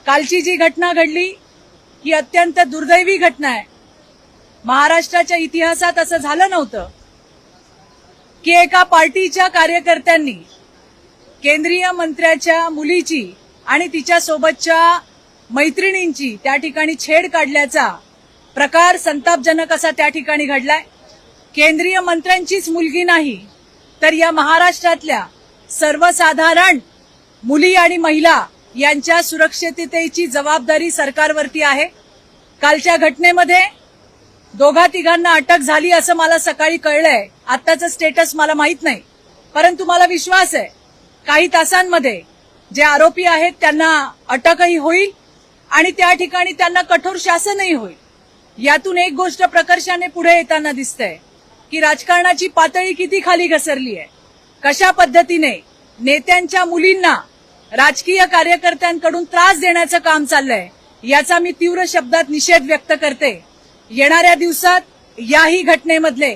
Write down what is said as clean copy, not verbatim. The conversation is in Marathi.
कालची जी घटना घडली ही अत्यंत दुर्दैवी घटना आहे। महाराष्ट्राच्या इतिहासात असं झालं नव्हतं की एका पार्टीच्या कार्यकर्त्यांनी केंद्रीय मंत्र्याच्या मुलीची आणि तिच्या सोबतच्या मैत्रिणींची त्या ठिकाणी छेड काढल्याचा प्रकार संतापजनक असा त्या ठिकाणी घडलाय। केंद्रीय मंत्र्यांचीच मुलगी नाही तर या महाराष्ट्रातल्या सर्वसाधारण मुली आणि महिला यांच्या सुरक्षिततेची जबाबदारी सरकारवरती आहे। कालच्या घटनेमध्ये दोघा तिघांना अटक झाली असं मला सकाळी कळलंय। आत्ताचं स्टेटस मला माहित नाही, परंतु मला विश्वास आहे काही तासांमध्ये जे आरोपी आहेत त्यांना अटकही होईल आणि त्या ठिकाणी त्यांना कठोर शासनही होईल। यातून एक गोष्ट प्रकर्षाने पुढे येताना दिसते की राजकारणाची पातळी किती खाली घसरली आहे। कशा पद्धतीने नेत्यांच्या मुलींना राजकीय कार्यकर्त्यांकडून त्रास देण्याचं काम चाललंय याचा मी तीव्र शब्दात निषेध व्यक्त करते। येणाऱ्या दिवसात याही घटनेमधले